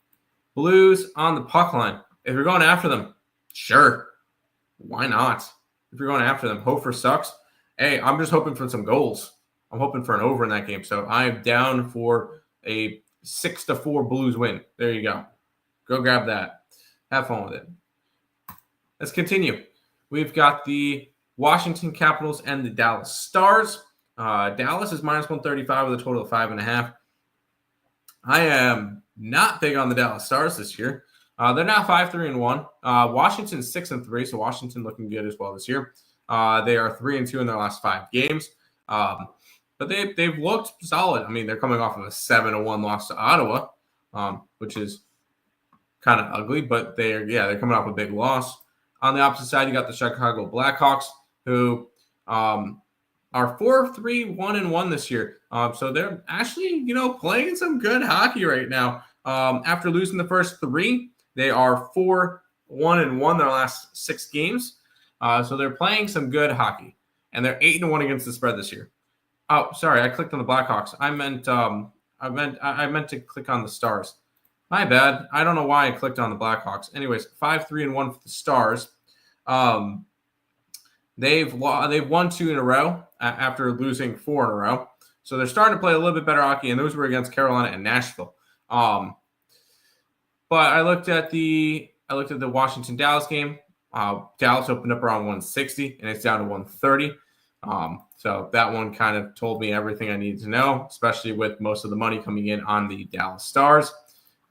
Blues on the puck line. If you're going after them, sure. Why not? If you're going after them, Hofer sucks. Hey, I'm just hoping for some goals. I'm hoping for an over in that game. So I'm down for a 6-4 Blues win. There you go. Go grab that. Have fun with it. Let's continue. We've got the Washington Capitals and the Dallas Stars. Dallas is minus 135 with a total of 5.5. I am not big on the Dallas Stars this year. They're now 5-3-1. Washington's 6-3, so Washington looking good as well this year. They are 3-2 in their last 5 games. But they've looked solid. I mean, they're coming off of a 7-1 loss to Ottawa, which is kind of ugly, but they're coming off a big loss. On the opposite side, you got the Chicago Blackhawks, who are 4-3-1-1 this year. So they're actually, playing some good hockey right now. After losing the first 3, they are 4-1-1 their last 6 games. So they're playing some good hockey, and they're 8-1 against the spread this year. Oh, sorry, I clicked on the Blackhawks. I meant to click on the Stars. My bad. I don't know why I clicked on the Blackhawks. Anyways, 5-3-1 for the Stars. They've won 2 in a row after losing 4 in a row. So they're starting to play a little bit better hockey, and those were against Carolina and Nashville. But I looked at the Washington Dallas game. Dallas opened up around 160, and it's down to 130. So that one kind of told me everything I needed to know, especially with most of the money coming in on the Dallas Stars.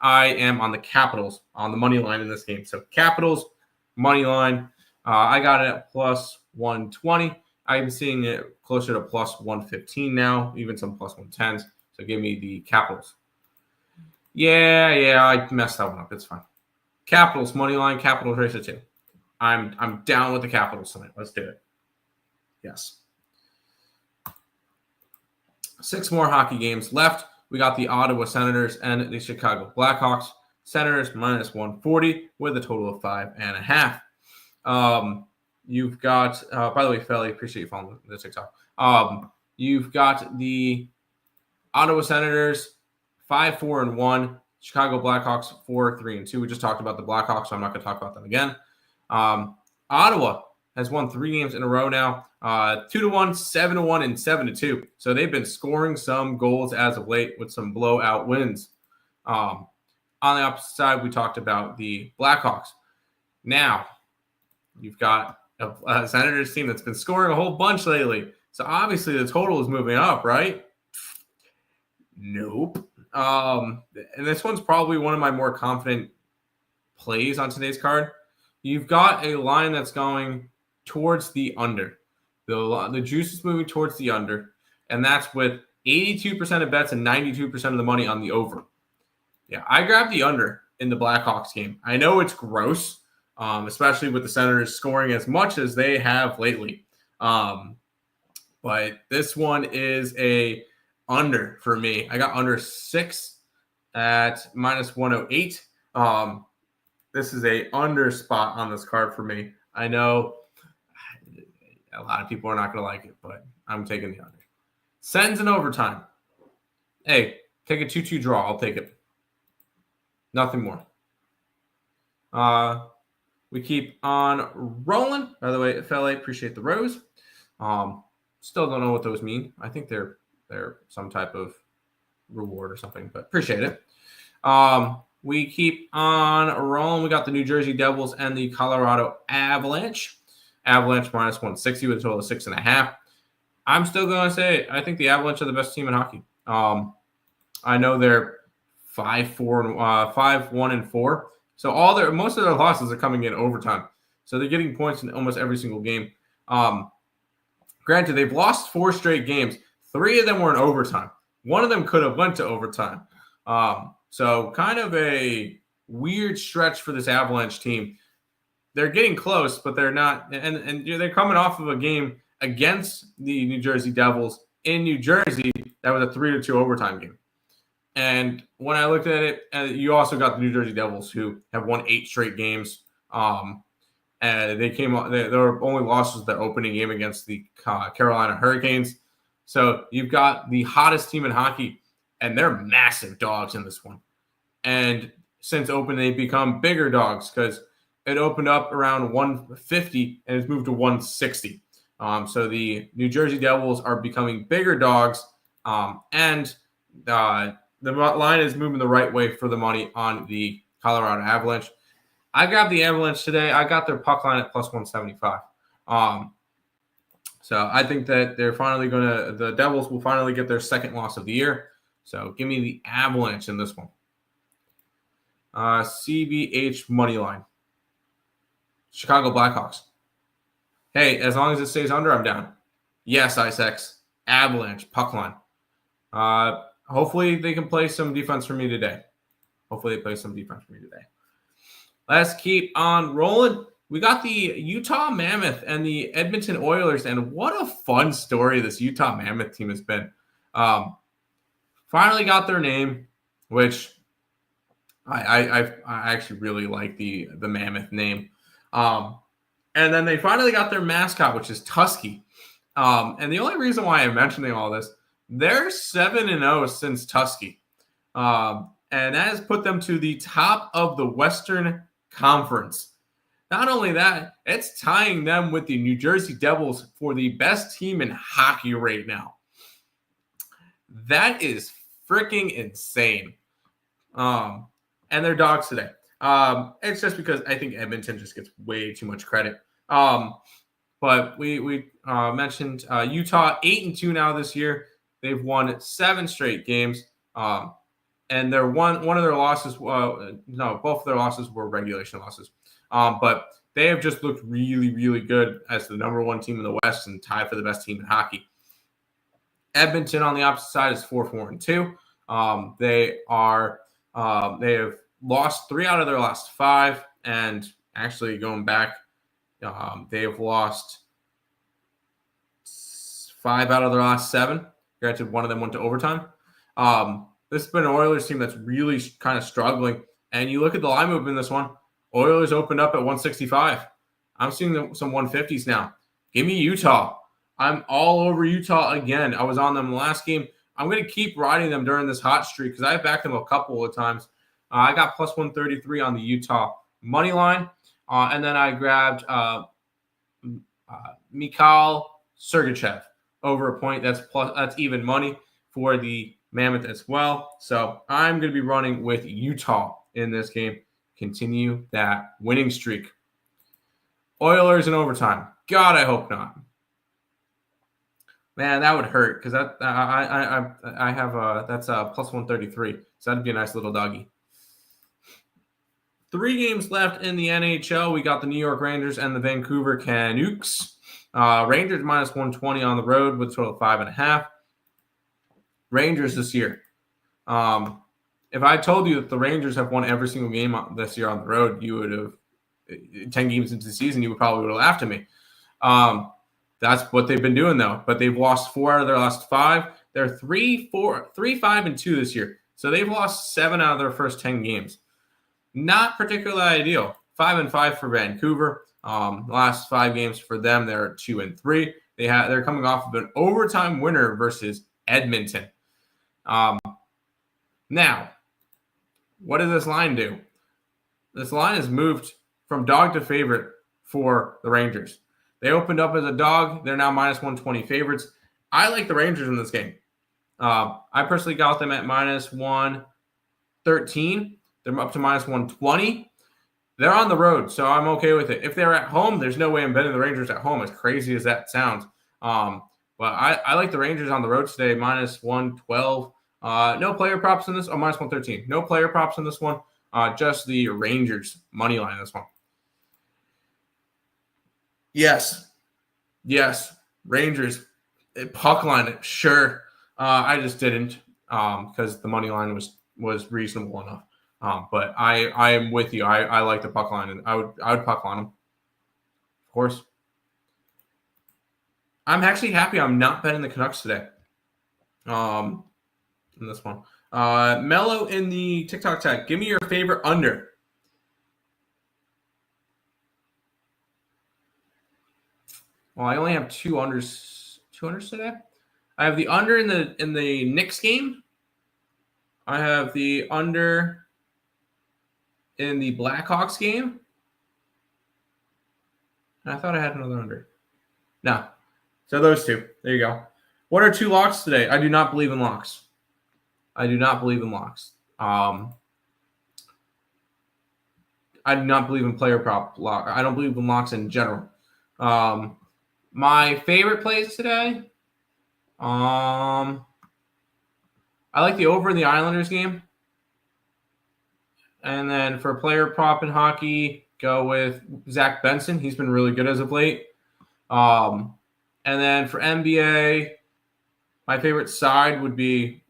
I am on the Capitals on the money line in this game. So Capitals money line, I got it at plus 120. I'm seeing it closer to plus 115 now, even some plus 110s. So give me the Capitals. Yeah, I messed that one up. It's fine. Capitals money line, Capitals race to 2. I'm down with the Capitals tonight. Let's do it. Yes. 6 more hockey games left. We got the Ottawa Senators and the Chicago Blackhawks. Senators minus 140 with a total of 5.5. You've got, by the way, Felly, appreciate you following the TikTok. You've got the Ottawa Senators 5-4-1, Chicago Blackhawks 4-3-2. We just talked about the Blackhawks, so I'm not going to talk about them again. Ottawa has won 3 games in a row now, 2-1, 7-1, and 7-2. So they've been scoring some goals as of late with some blowout wins. On the opposite side, we talked about the Blackhawks. Now, you've got a Senators team that's been scoring a whole bunch lately. So obviously the total is moving up, right? Nope. And this one's probably one of my more confident plays on today's card. You've got a line that's going towards the under. The juice is moving towards the under, and that's with 82% of bets and 92% of the money on the over. Yeah, I grabbed the under in the Blackhawks game. I know it's gross, especially with the Senators scoring as much as they have lately. But this one is a under for me. I got under 6 at minus 108. This is a under spot on this card for me. I know a lot of people are not going to like it, but I'm taking the under. Sens in overtime. Hey, take a 2-2 draw. I'll take it. Nothing more. We keep on rolling. By the way, FLA, appreciate the rose. Still don't know what those mean. I think they're some type of reward or something, but appreciate it. We keep on rolling. We got the New Jersey Devils and the Colorado Avalanche. Avalanche minus 160 with a total of 6.5. I'm still going to say I think the Avalanche are the best team in hockey. I know they're 5-1-4. So most of their losses are coming in overtime. So they're getting points in almost every single game. Granted, they've lost 4 straight games. 3 of them were in overtime. One of them could have went to overtime. So kind of a weird stretch for this Avalanche team. They're getting close, but they're not. And they're coming off of a game against the New Jersey Devils in New Jersey. That was a 3-2 overtime game. And when I looked at it, you also got the New Jersey Devils who have won 8 straight games. And they came on. Their only loss was their opening game against the Carolina Hurricanes. So you've got the hottest team in hockey, and they're massive dogs in this one. And since open, they've become bigger dogs because it opened up around 150 and it's moved to 160. So the New Jersey Devils are becoming bigger dogs, and the line is moving the right way for the money on the Colorado Avalanche. I grabbed the Avalanche today. I got their puck line at plus 175. So I think that the Devils will finally get their second loss of the year. So give me the Avalanche in this one. CBH money line. Chicago Blackhawks. Hey, as long as it stays under, I'm down. Yes, ISEX. Avalanche puck line. Hopefully they can play some defense for me today. Let's keep on rolling. We got the Utah Mammoth and the Edmonton Oilers, and what a fun story this Utah Mammoth team has been. Finally got their name, which I actually really like the Mammoth name. And then they finally got their mascot, which is Tusky. And the only reason why I'm mentioning all this, they're 7-0 since Tusky. And that has put them to the top of the Western Conference. Not only that, it's tying them with the New Jersey Devils for the best team in hockey right now. That is freaking insane. And they're dogs today. It's just because I think Edmonton just gets way too much credit. But we mentioned Utah 8-2 now this year. They've won 7 straight games. And one of their losses, both of their losses were regulation losses. But they have just looked really, really good as the number 1 team in the West and tied for the best team in hockey. Edmonton on the opposite side is 4-4-2. They have lost 3 out of their last 5, and actually going back They have lost 5 out of their last 7. Granted, one of them went to overtime. This has been an Oilers team that's really kind of struggling. And you look at the line movement in this one, Oilers opened up at 165. I'm seeing some 150s now. Give me Utah. I'm all over Utah again. I was on them last game. I'm going to keep riding them during this hot streak because I backed them a couple of times. I got plus 133 on the Utah money line. And then I grabbed Mikhail Sergachev over a point. That's even money for the Mammoth as well. So I'm going to be running with Utah in this game. Continue that winning streak. Oilers in overtime. God, I hope not. Man, that would hurt because I have that's plus 133. So that'd be a nice little doggy. 3 games left in the NHL. We got the New York Rangers and the Vancouver Canucks. Rangers minus 120 on the road with a total of 5.5. Rangers this year. If I told you that the Rangers have won every single game this year on the road, you would have 10 games into the season, you would probably would have laughed at me. That's what they've been doing though. But they've lost 4 out of their last 5. They're 3-5-2 this year. So they've lost 7 out of their first 10 games. Not particularly ideal. 5-5 for Vancouver. Last 5 games for them, they're 2-3. They're coming off of an overtime winner versus Edmonton. Now, what does this line do? This line has moved from dog to favorite for the Rangers. They opened up as a dog. They're now minus 120 favorites. I like the Rangers in this game. I personally got them at minus 113. They're up to minus 120. They're on the road, so I'm okay with it. If they're at home, there's no way I'm betting the Rangers at home, as crazy as that sounds. But I like the Rangers on the road today, minus 112. No player props in this. Oh, minus 113. No player props in this one. Just the Rangers money line in this one. Yes. Rangers. Puck line it. Sure. I just didn't because the money line was reasonable enough. But I am with you. I like the puck line, and I would puck line them. Of course. I'm actually happy I'm not betting the Canucks today. In this one. Mello in the TikTok tag. Give me your favorite under. Well, I only have 2 unders today. I have the under in the Knicks game. I have the under in the Blackhawks game. And I thought I had another under. No. So those 2. There you go. What are 2 locks today? I do not believe in locks. I do not believe in player prop lock. I don't believe in locks in general. My favorite plays today. I like the over in the Islanders game. And then for player prop in hockey, go with Zach Benson. He's been really good as of late. And then for NBA, my favorite side would be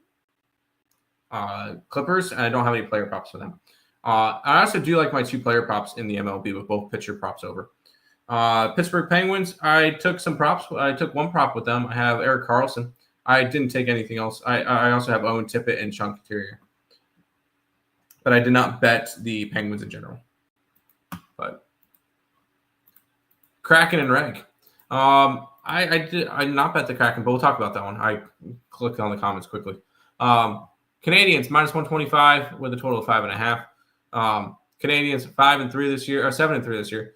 Clippers, and I don't have any player props for them. I also do like my 2 player props in the MLB with both pitcher props over. Pittsburgh Penguins, I took some props. I took 1 prop with them. I have Erik Karlsson. I didn't take anything else. I also have Owen Tippett and Sean Couturier. But I did not bet the Penguins in general. But Kraken and Reg. I did not bet the Kraken, but we'll talk about that one. I clicked on the comments quickly. Canadians minus 125 with a total of 5.5. Canadians 5-3 this year, or 7-3 this year.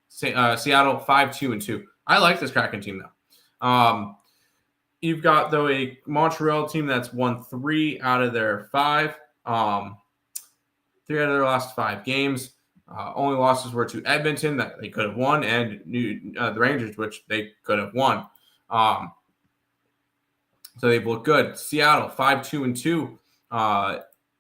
Seattle 5-2-2. I like this Kraken team though. You've got though a Montreal team that's won 3 out of their 5. 3 out of their last 5 games. Only losses were to Edmonton that they could have won, and the Rangers, which they could have won. So they've looked good. Seattle 5-2-2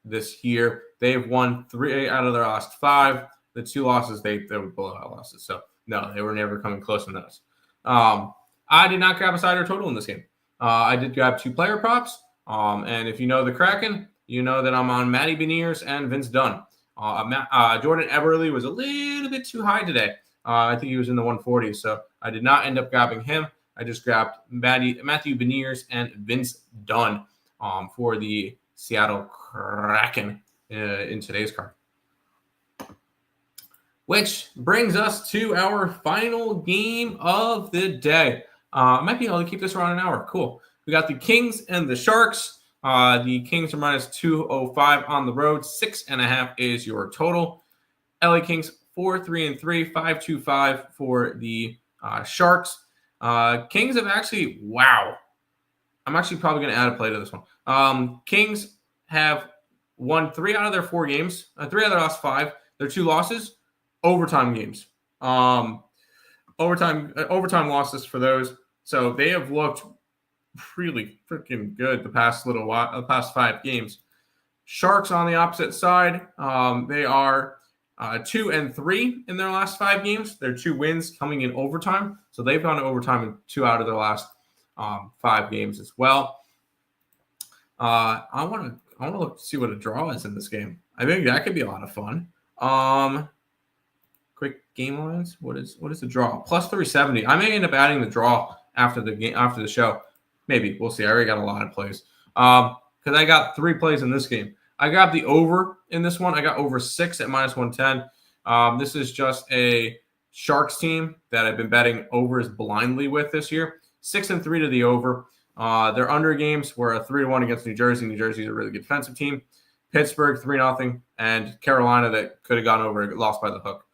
this year. They've won 3 out of their last 5. The 2 losses they were blowout losses. So no, they were never coming close in those. I did not grab a side or total in this game. I did grab 2 player props. And if you know the Kraken, you know that I'm on Matty Beniers and Vince Dunn. Jordan Eberle was a little bit too high today. I think he was in the 140s. So I did not end up grabbing him. I just grabbed Matthew Beniers and Vince Dunn for the Seattle Kraken in today's card. Which brings us to our final game of the day. I might be able to keep this around an hour. Cool. We got the Kings and the Sharks. The Kings are minus 205 on the road. 6.5 is your total. LA Kings 4-3-3, 5-2-5 for the Sharks. Kings have actually, wow. I'm actually probably going to add a play to this one. Kings have won 3 out of their 4 games. 3 out of their last 5. Their 2 losses, overtime games. Overtime losses for those. So they have looked really freaking good the past little while, the past 5 games. Sharks on the opposite side, they are 2-3 in their last 5 games. Their 2 wins coming in overtime, so they've gone to overtime in 2 out of their last 5 games as well. I want to look to see what a draw is in this game. I think that could be a lot of fun. Quick game lines. What is the draw? Plus 370. I may end up adding the draw after the show. Maybe. We'll see. I already got a lot of plays. Because I got 3 plays in this game. I got the over in this one. I got over 6 at minus 110. This is just a Sharks team that I've been betting overs blindly with this year. 6-3 to the over. Their under games were a 3-1 against New Jersey. New Jersey's a really good defensive team. Pittsburgh 3-0, and Carolina that could have gone over, lost by the hook.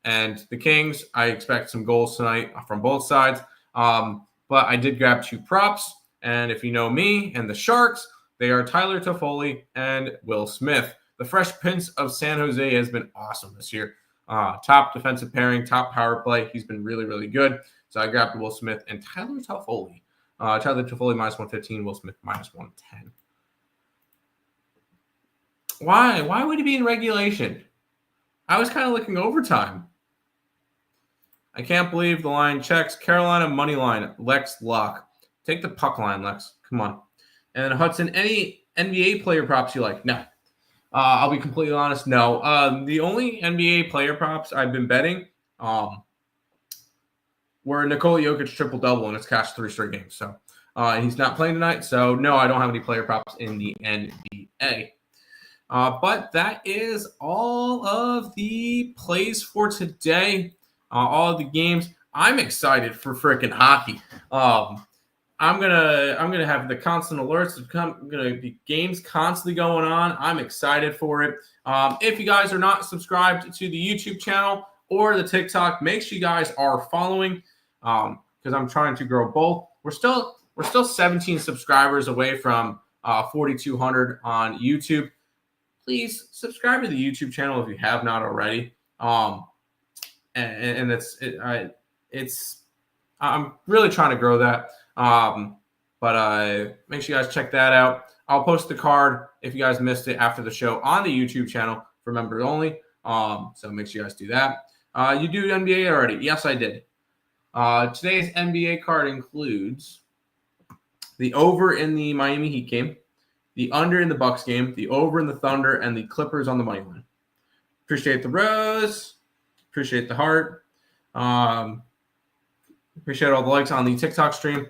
And the Kings, I expect some goals tonight from both sides. But I did grab 2 props, and if you know me and the Sharks, they are Tyler Toffoli and Will Smith. The Fresh Prince of San Jose has been awesome this year. Top defensive pairing, top power play. He's been really, really good. So I grabbed Will Smith and Tyler Toffoli. Tyler Toffoli minus 115, Will Smith minus 110. Why? Why would he be in regulation? I was kind of looking overtime. I can't believe the line checks. Carolina money line, Lex Lock. Take the puck line, Lex. Come on. And Hudson, any NBA player props you like? No. I'll be completely honest. No. The only NBA player props I've been betting were Nikola Jokic triple-double, and it's cashed 3 straight games. So he's not playing tonight. So, no, I don't have any player props in the NBA. But that is all of the plays for today. All of the games. I'm excited for freaking hockey. I'm gonna have the constant alerts. Gonna be games constantly going on. I'm excited for it. If you guys are not subscribed to the YouTube channel or the TikTok, make sure you guys are following because I'm trying to grow both. We're still 17 subscribers away from 4,200 on YouTube. Please subscribe to the YouTube channel if you have not already. And I'm really trying to grow that. But make sure you guys check that out. I'll post the card if you guys missed it after the show on the YouTube channel for members only. So make sure you guys do that. You do NBA already? Yes, I did. Today's NBA card includes the over in the Miami Heat game, the under in the Bucks game, the over in the Thunder, and the Clippers on the money line. Appreciate the rose. Appreciate the heart. Appreciate all the likes on the TikTok stream.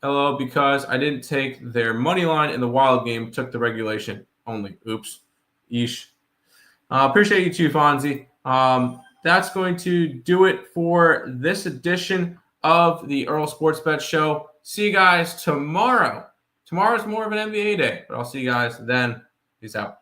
Hello, because I didn't take their money line in the Wild game, took the regulation only. Oops. Yeesh. Appreciate you too, Fonzie. That's going to do it for this edition of the Earle Sports Bet Show. See you guys tomorrow. Tomorrow's more of an NBA day, but I'll see you guys then. Peace out.